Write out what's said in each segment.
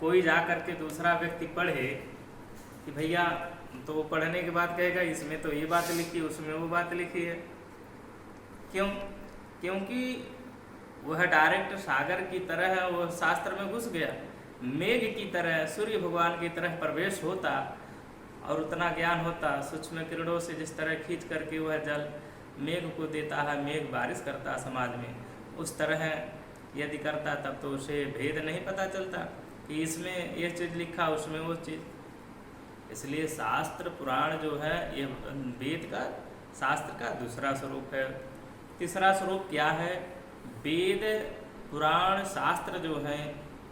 कोई जा करके दूसरा व्यक्ति पढ़े कि भैया, तो वो पढ़ने के बाद कहेगा इसमें तो ये बात लिखी, उसमें वो बात लिखी है। क्यों? क्योंकि वह डायरेक्ट सागर की तरह वो शास्त्र में घुस गया, मेघ की तरह, सूर्य भगवान की तरह प्रवेश होता और उतना ज्ञान होता, सूक्ष्म किरणों से जिस तरह खींच करके वह जल मेघ को देता है, मेघ बारिश करता समाज में, उस तरह यदि करता तब तो उसे भेद नहीं पता चलता कि इसमें ये चीज़ लिखा, उसमें वो चीज़। इसलिए शास्त्र पुराण जो है ये वेद का, शास्त्र का दूसरा स्वरूप है। तीसरा स्वरूप क्या है? वेद पुराण शास्त्र जो हैं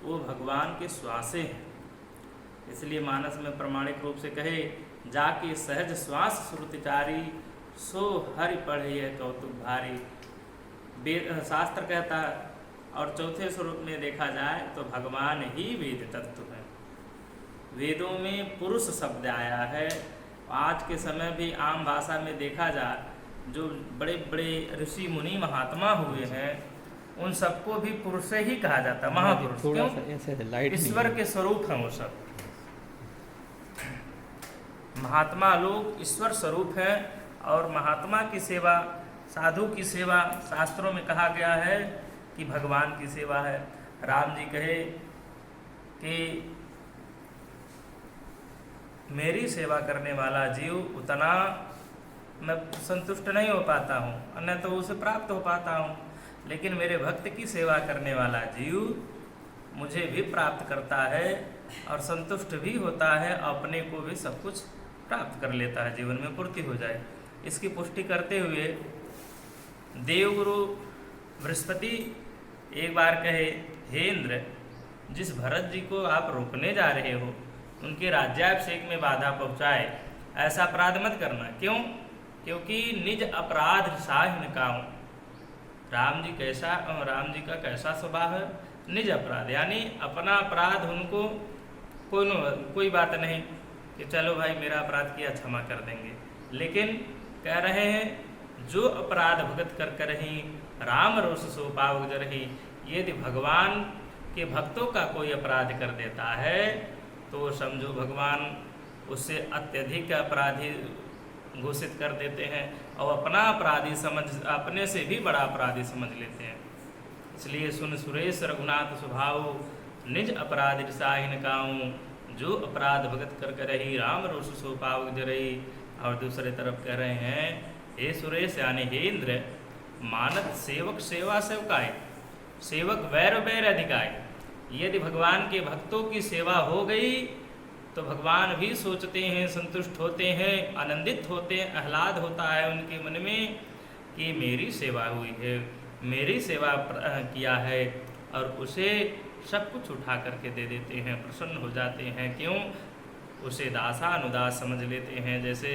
वो भगवान के श्वासे हैं। इसलिए मानस में प्रमाणिक रूप से कहे, जाके सहज श्वास श्रुतिचारी, सो हरि पढ़े कौतुक भारी। वेद शास्त्र कहता है। और चौथे स्वरूप में देखा जाए तो भगवान ही वेद तत्व है। वेदों में पुरुष शब्द आया है। आज के समय भी आम भाषा में देखा जाए, जो बड़े बड़े ऋषि मुनि महात्मा हुए हैं उन सबको भी पुरुष से ही कहा जाता है, महापुरुष। क्यों? ईश्वर के स्वरूप हैं वो सब। महात्मा लोग ईश्वर स्वरूप हैं और महात्मा की सेवा, साधु की सेवा शास्त्रों में कहा गया है कि भगवान की सेवा है। राम जी कहे कि मेरी सेवा करने वाला जीव उतना मैं संतुष्ट नहीं हो पाता हूँ, अन्य तो उसे प्राप्त हो पाता हूँ, लेकिन मेरे भक्त की सेवा करने वाला जीव मुझे भी प्राप्त करता है और संतुष्ट भी होता है, अपने को भी सब कुछ प्राप्त कर लेता है, जीवन में पूर्ति हो जाए। इसकी पुष्टि करते हुए देवगुरु बृहस्पति एक बार कहे, हे इंद्र, जिस भरत जी को आप रोकने जा रहे हो उनके राज्याभिषेक में बाधा पहुँचाए, ऐसा अपराध मत करना। क्यों? क्योंकि निज अपराध साहिन काहूँ। राम जी का कैसा स्वभाव है? निज अपराध, यानी अपना अपराध उनको कोई बात नहीं कि चलो भाई मेरा अपराध किया क्षमा कर देंगे, लेकिन कह रहे हैं जो अपराध भगत कर करही, राम रोष सो पावक जरही। यदि भगवान के भक्तों का कोई अपराध कर देता है तो समझो भगवान उससे अत्यधिक अपराधी घोषित कर देते हैं और अपना अपराधी समझ, अपने से भी बड़ा अपराधी समझ लेते हैं। इसलिए सुन सुरेश रघुनाथ स्वभाव, निज अपराध साहिन काऊँ, जो अपराध भगत कर करही, राम रोष सो पावक जरही। और दूसरे तरफ कह रहे हैं, हे सुरेश यानी हे इंद्र, मानत सेवक सेवा सेवकाय, सेवक वैर वैर अधिकाय। यदि भगवान के भक्तों की सेवा हो गई तो भगवान भी सोचते हैं, संतुष्ट होते हैं, आनंदित होते हैं, आह्लाद होता है उनके मन में कि मेरी सेवा हुई है, मेरी सेवा किया है, और उसे सब कुछ उठा करके दे देते हैं, प्रसन्न हो जाते हैं। क्यों? उसे दासा अनुदास समझ लेते हैं। जैसे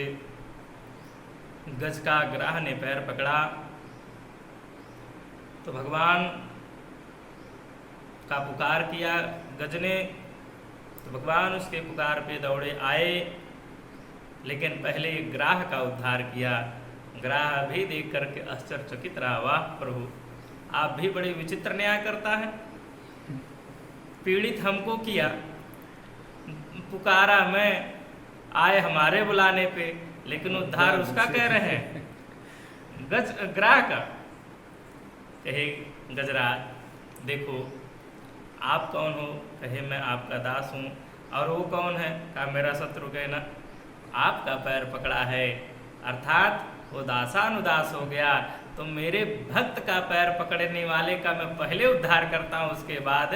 गज का ग्राह ने पैर पकड़ा तो भगवान का पुकार किया गज ने, तो भगवान उसके पुकार पे दौड़े आए, लेकिन पहले ग्राह का उद्धार किया। ग्राह भी देख करके आश्चर्यचकित रहा, वाह प्रभु, आप भी बड़े विचित्र न्याय करता है। पीड़ित हमको किया, पुकारा मैं, आए हमारे बुलाने पे, लेकिन उद्धार उसका कह रहे हैं, ग्राह का। कहे गजराज, देखो आप कौन हो? कहे मैं आपका दास हूँ। और वो कौन है? कहा मेरा शत्रु। कहे ना, आपका पैर पकड़ा है, अर्थात वो दासानुदास हो गया, तो मेरे भक्त का पैर पकड़ने वाले का मैं पहले उद्धार करता हूँ, उसके बाद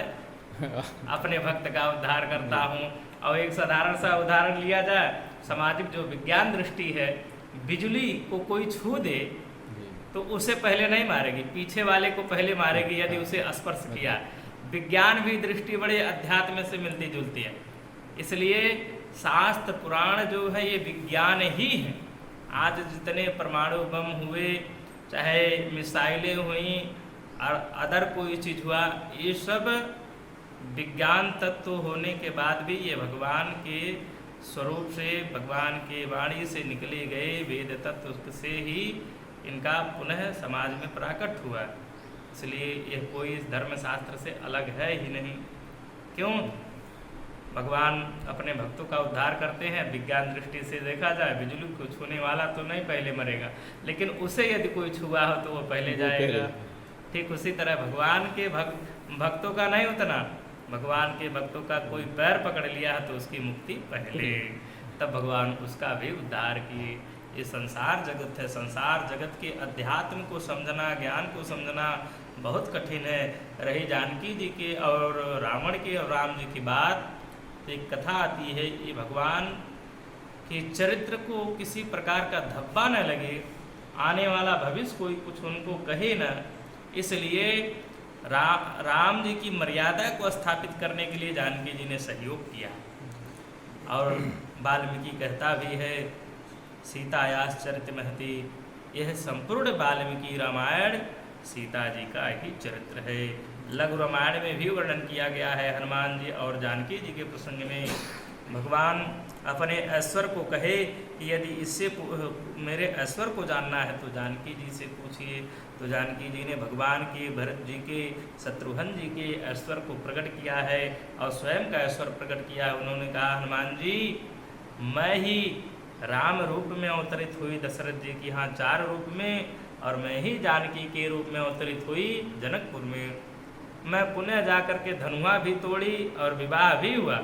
अपने भक्त का उद्धार करता हूँ। और एक साधारण सा उदाहरण लिया जाए, सामाजिक जो विज्ञान दृष्टि है, बिजली को कोई छू दे तो उसे पहले नहीं मारेगी, पीछे वाले को पहले मारेगी यदि उसे स्पर्श किया। विज्ञान भी दृष्टि बड़े अध्यात्म से मिलती जुलती है। इसलिए शास्त्र पुराण जो है ये विज्ञान ही है। आज जितने परमाणु बम हुए, चाहे मिसाइलें हुई और अदर कोई चीज़ हुआ, ये सब विज्ञान तत्व होने के बाद भी ये भगवान के स्वरूप से, भगवान के वाणी से निकले गए वेद तत्व से ही इनका पुनः समाज में प्रकट हुआ। इसलिए यह कोई धर्मशास्त्र से अलग है ही नहीं। क्यों? भगवान अपने भक्तों का उद्धार करते हैं। विज्ञान दृष्टि से देखा जाए बिजली को छूने वाला तो नहीं पहले मरेगा, लेकिन उसे यदि कोई छुआ हो तो वो पहले जाएगा। ठीक उसी तरह भगवान के भक्तों का नहीं उतना, भगवान के भक्तों का कोई पैर पकड़ लिया है तो उसकी मुक्ति पहले, तब भगवान उसका भी उद्धार किए। ये संसार जगत है, संसार जगत के अध्यात्म को समझना, ज्ञान को समझना बहुत कठिन है। रही जानकी जी के और रावण के और राम जी की बात, तो एक कथा आती है, ये भगवान के चरित्र को किसी प्रकार का धब्बा न लगे, आने वाला भविष्य कोई कुछ उनको कहे न, इसलिए राम जी की मर्यादा को स्थापित करने के लिए जानकी जी ने सहयोग किया। और वाल्मीकि कहता भी है, सीतायास चरित महती, यह संपूर्ण वाल्मीकि रामायण सीता जी का ही चरित्र है। लघु रामायण में भी वर्णन किया गया है। हनुमान जी और जानकी जी के प्रसंग में भगवान अपने ऐश्वर्य को कहे कि यदि इससे मेरे ऐश्वर्य को जानना है तो जानकी जी से पूछिए। तो जानकी जी ने भगवान के, भरत जी के, शत्रुघ्न जी के ऐश्वर्य को प्रकट किया है और स्वयं का ऐश्वर्य प्रकट किया है। उन्होंने कहा, हनुमान जी मैं ही राम रूप में अवतरित हुई दशरथ जी की यहाँ 4 रूप में, और मैं ही जानकी के रूप में अवतरित हुई जनकपुर में। मैं पुनः जाकर के धनुआ भी तोड़ी और विवाह भी हुआ।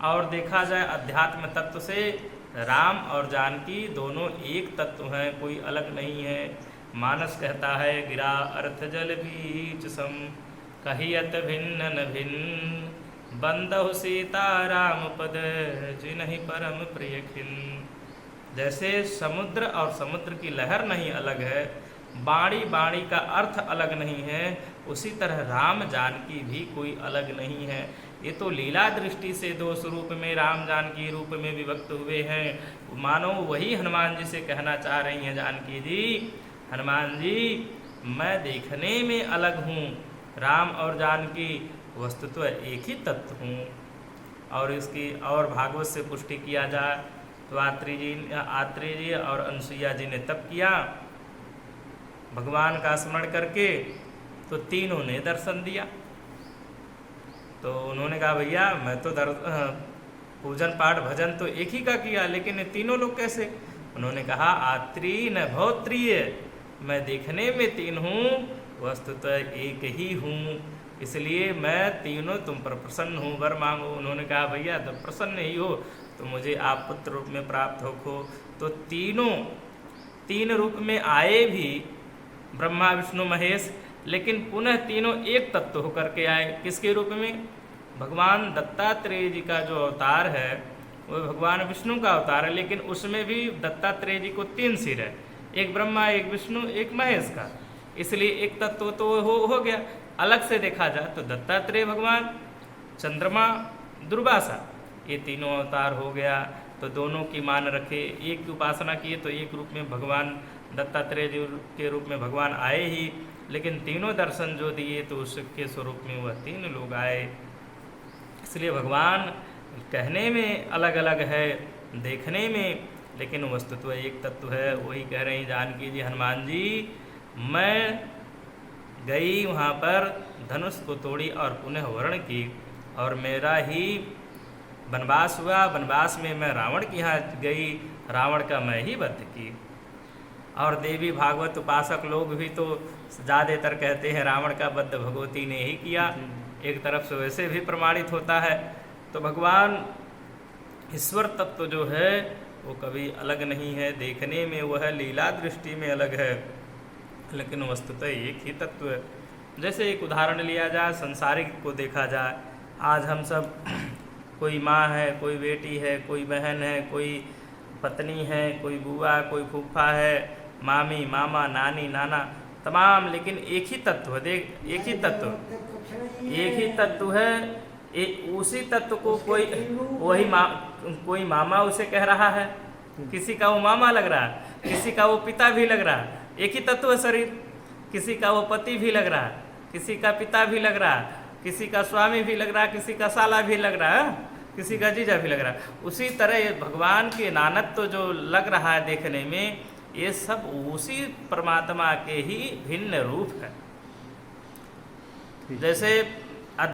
और देखा जाए अध्यात्म तत्व से राम और जानकी दोनों एक तत्व हैं, कोई अलग नहीं है। मानस कहता है, गिरा अर्थ जल बीच सम, कहियत भिन्न न भिन्न, बंदहु सीता राम पद, जिन्हि परम प्रिय खिन। जैसे समुद्र और समुद्र की लहर नहीं अलग है, बाणी बाणी का अर्थ अलग नहीं है, उसी तरह राम जानकी भी कोई अलग नहीं है। ये तो लीला दृष्टि से 2 स्वरूप में राम जानकी रूप में विभक्त हुए हैं। मानो वही हनुमान जी से कहना चाह रही हैं जानकी जी, हनुमान जी मैं देखने में अलग हूँ, राम और जानकी वस्तुतः एक ही तत्व हूँ। और इसकी और भागवत से पुष्टि किया जाए तो आत्रेय जी और अनसुईया जी ने तप किया भगवान का स्मरण करके, तो तीनों ने दर्शन दिया। तो उन्होंने कहा, भैया मैं तो पूजन पाठ भजन तो एक ही का किया, लेकिन ये तीनों लोग कैसे? उन्होंने कहा, आत्री न भौत्रीय, मैं देखने में 3 हूँ, वस्तुतः एक ही हूँ, इसलिए मैं तीनों तुम पर प्रसन्न हूँ, वर मांगो। उन्होंने कहा, भैया जब प्रसन्न ही हो तो मुझे आप पुत्र रूप में प्राप्त हो। तो तीनों 3 रूप में आए भी, ब्रह्मा विष्णु महेश, लेकिन पुनः तीनों एक तत्व होकर के आए। किसके रूप में? भगवान दत्तात्रेय जी का जो अवतार है वो भगवान विष्णु का अवतार है, लेकिन उसमें भी दत्तात्रेय जी को 3 सिर है, एक ब्रह्मा, एक विष्णु, एक महेश का, इसलिए एक तत्व तो हो गया। अलग से देखा जाए तो दत्तात्रेय भगवान, चंद्रमा, दुर्वासा, ये तीनों अवतार हो गया। तो दोनों की मान रखे, एक की उपासना किए तो एक रूप में भगवान दत्तात्रेय जी के रूप में भगवान आए ही, लेकिन तीनों दर्शन जो दिए तो उसके स्वरूप में वह 3 लोग आए। इसलिए भगवान कहने में अलग अलग है, देखने में लेकिन वस्तुत्व एक तत्व है। वही कह रहे हैं जानकी जी, हनुमान जी मैं गई वहाँ पर, धनुष को तोड़ी और पुनः वर्ण की, और मेरा ही वनवास हुआ। वनवास में मैं रावण के यहाँ गई, रावण का मैं ही वध की। और देवी भागवत उपासक लोग भी तो ज़्यादातर कहते हैं रावण का वध भगवती ने ही किया, एक तरफ से वैसे भी प्रमाणित होता है। तो भगवान ईश्वर तत्व जो है वो कभी अलग नहीं है, देखने में वह लीला दृष्टि में अलग है, लेकिन वस्तुतः एक ही तत्व है। जैसे एक उदाहरण लिया जाए, संसारिक को देखा जाए, आज हम सब कोई माँ है, कोई बेटी है, कोई बहन है, कोई पत्नी है, कोई बुआ, कोई फूफा है, मामी, मामा, नानी, नाना, तमाम, लेकिन एक ही तत्व, देख एक ही तत्व है। उसी तत्व को कोई मामा उसे कह रहा है, किसी का वो मामा लग रहा है, किसी का वो पिता भी लग रहा है, एक ही तत्व है शरीर। किसी का वो पति भी लग रहा है, किसी का पिता भी लग रहा है, किसी का स्वामी भी लग रहा है, किसी का साला भी लग रहा है, किसी का जीजा भी लग रहा है। उसी तरह भगवान के नानत्व जो लग रहा है देखने में, ये सब उसी परमात्मा के ही भिन्न रूप है। जैसे